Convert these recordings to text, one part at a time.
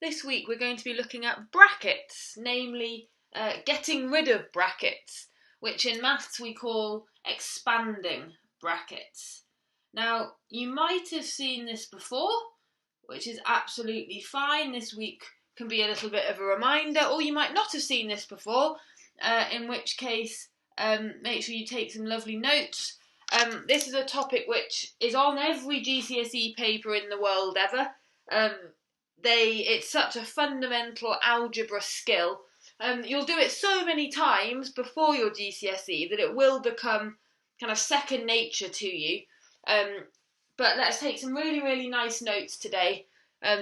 This week we're going to be looking at brackets, namely getting rid of brackets, which in maths we call expanding brackets. Now, you might have seen this before, which is absolutely fine. This week can be a little bit of a reminder, or you might not have seen this before, in which case make sure you take some lovely notes. This is a topic which is on every GCSE paper in the world ever. It's such a fundamental algebra skill. You'll do it so many times before your GCSE that it will become kind of second nature to you. But let's take some really, really nice notes today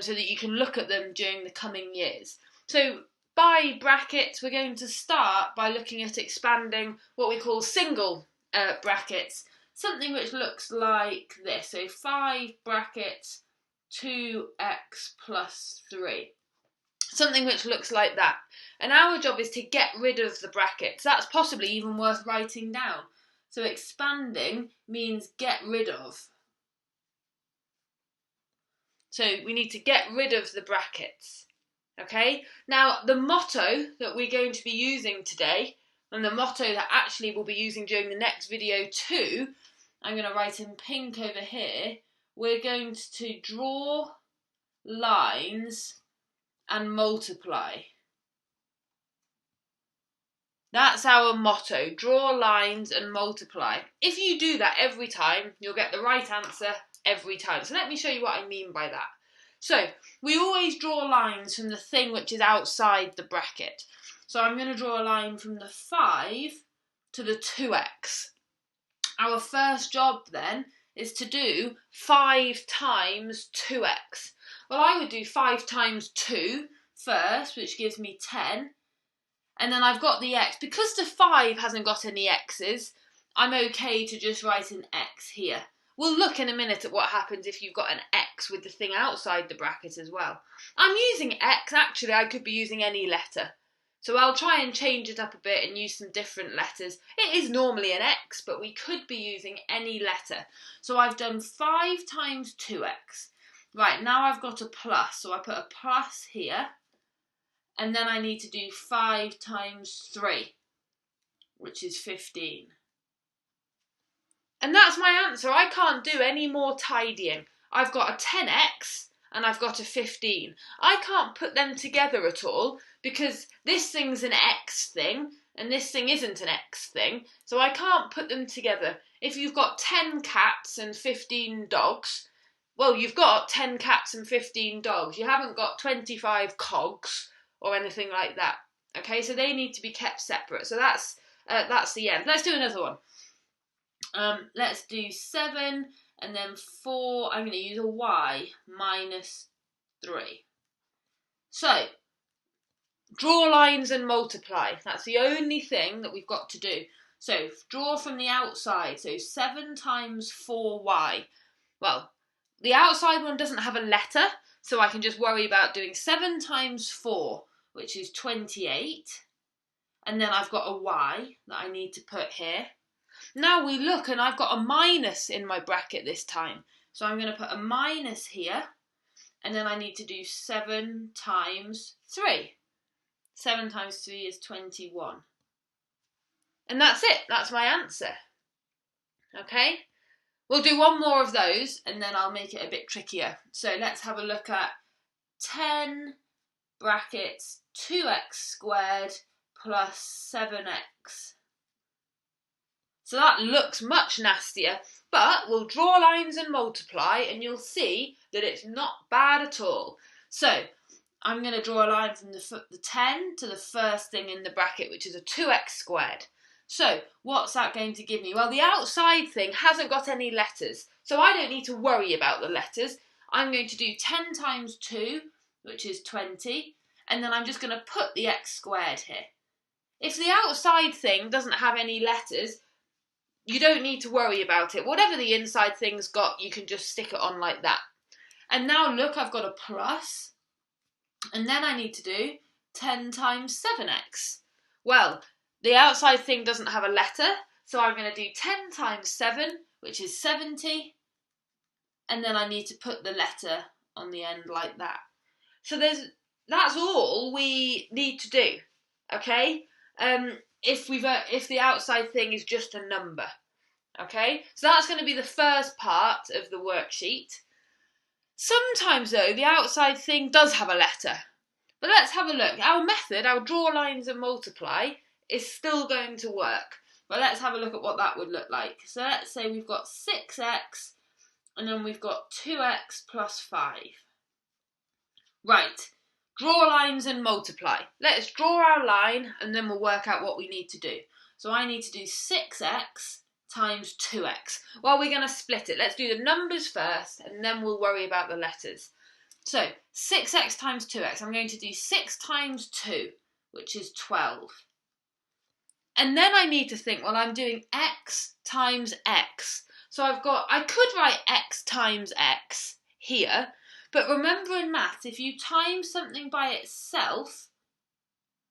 so that you can look at them during the coming years. So by brackets, we're going to start by looking at expanding what we call single brackets. Something which looks like this. So 5 brackets 2x plus 3. Something which looks like that. And our job is to get rid of the brackets. That's possibly even worth writing down. So expanding means get rid of. So we need to get rid of the brackets. Okay? Now, the motto that we're going to be using today, and the motto that actually we'll be using during the next video too, I'm going to write in pink over here. We're going to draw lines and multiply. That's our motto, draw lines and multiply. If you do that every time, you'll get the right answer every time. So let me show you what I mean by that. So we always draw lines from the thing which is outside the bracket. So I'm going to draw a line from the 5 to the 2x. Our first job then is to do 5 times 2x. Well, I would do 5 times 2 first, which gives me 10. And then I've got the x. Because the 5 hasn't got any x's, I'm okay to just write an x here. We'll look in a minute at what happens if you've got an x with the thing outside the bracket as well. I'm using x. Actually, I could be using any letter. So I'll try and change it up a bit and use some different letters. It is normally an x, but we could be using any letter. So I've done 5 times 2x. Right, now I've got a plus, so I put a plus here. And then I need to do 5 times 3, which is 15. And that's my answer. I can't do any more tidying. I've got a 10x and I've got a 15. I can't put them together at all because this thing's an x thing and this thing isn't an x thing. So I can't put them together. If you've got 10 cats and 15 dogs, well, you've got 10 cats and 15 dogs. You haven't got 25 cogs or anything like that. Okay, so they need to be kept separate. So that's the end. Let's do another one. Let's do 7 and then 4. I'm going to use a y minus 3. So, draw lines and multiply. That's the only thing that we've got to do. So, draw from the outside. So, 7 times 4y. Well, the outside one doesn't have a letter, so I can just worry about doing 7 times 4, which is 28. And then I've got a y that I need to put here. Now we look and I've got a minus in my bracket this time. So I'm going to put a minus here. And then I need to do 7 times 3. 7 times 3 is 21. And that's it. That's my answer. Okay? We'll do one more of those and then I'll make it a bit trickier. So let's have a look at 10 brackets 2x squared plus 7x. So that looks much nastier, but we'll draw lines and multiply and you'll see that it's not bad at all. So I'm going to draw a line from the 10 to the first thing in the bracket, which is a 2x squared. So what's that going to give me? Well, the outside thing hasn't got any letters, so I don't need to worry about the letters. I'm going to do 10 times 2, which is 20, and then I'm just going to put the x squared here. If the outside thing doesn't have any letters, you don't need to worry about it. Whatever the inside thing's got, you can just stick it on like that. And now look, I've got a plus. And then I need to do 10 times 7x. Well, the outside thing doesn't have a letter, so I'm going to do 10 times 7, which is 70. And then I need to put the letter on the end like that. So there's that's all we need to do, okay? If the outside thing is just a number, okay? So that's going to be the first part of the worksheet. Sometimes, though, the outside thing does have a letter. But let's have a look. Our method, our draw lines and multiply, is still going to work. But let's have a look at what that would look like. So let's say we've got 6x, and then we've got 2x plus 5. Right, draw lines and multiply. Let's draw our line, and then we'll work out what we need to do. So I need to do 6x times 2x. Well, we're going to split it. Let's do the numbers first, and then we'll worry about the letters. So 6x times 2x, I'm going to do 6 times 2, which is 12. And then I need to think, well, I'm doing x times x. So I could write x times x here, but remember in maths, if you times something by itself,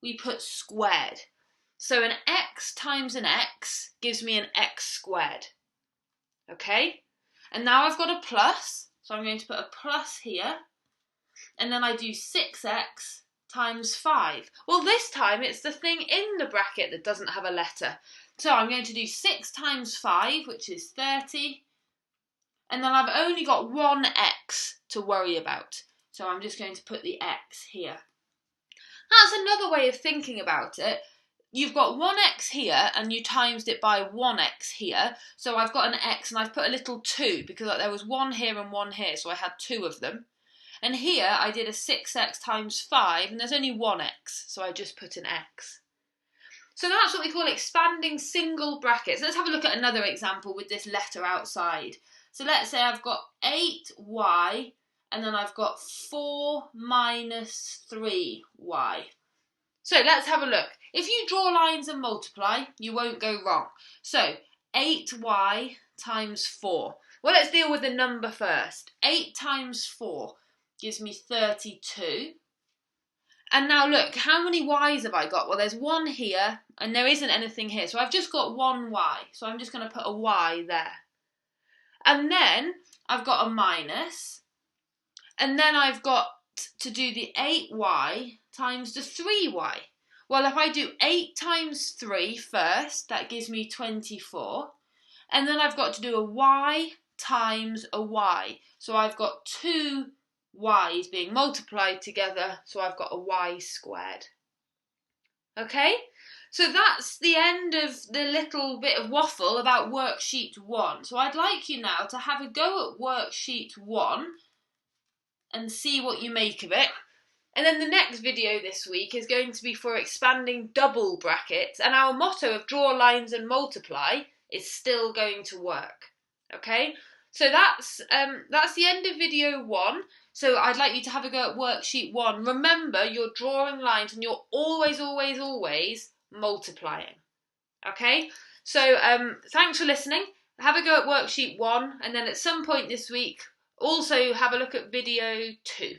we put squared. So an x times an x gives me an x squared. Okay? And now I've got a plus, so I'm going to put a plus here. And then I do 6x times 5. Well, this time it's the thing in the bracket that doesn't have a letter. So I'm going to do 6 times 5, which is 30. And then I've only got one x to worry about. So I'm just going to put the x here. That's another way of thinking about it. You've got 1x here and you timesed it by 1x here. So I've got an x and I've put a little 2 because there was 1 here and 1 here. So I had 2 of them. And here I did a 6x times 5 and there's only 1x. So I just put an x. So that's what we call expanding single brackets. Let's have a look at another example with this letter outside. So let's say I've got 8y and then I've got 4 minus 3y. So let's have a look. If you draw lines and multiply, you won't go wrong. So 8y times 4. Well, let's deal with the number first. 8 times 4 gives me 32. And now look, how many y's have I got? Well, there's 1 here and there isn't anything here. So I've just got 1 y. So I'm just going to put a y there. And then I've got a minus. And then I've got to do the 8y times the 3y. Well, if I do 8 times 3 first, that gives me 24. And then I've got to do a y times a y. So I've got 2 y's being multiplied together, so I've got a y squared. Okay? So that's the end of the little bit of waffle about worksheet 1. So I'd like you now to have a go at worksheet 1 and see what you make of it. And then the next video this week is going to be for expanding double brackets, and our motto of draw lines and multiply is still going to work. Okay? So that's the end of video 1. So I'd like you to have a go at worksheet 1. Remember, you're drawing lines and you're always, always, always multiplying. Okay? So thanks for listening. Have a go at worksheet 1, and then at some point this week, also have a look at video 2.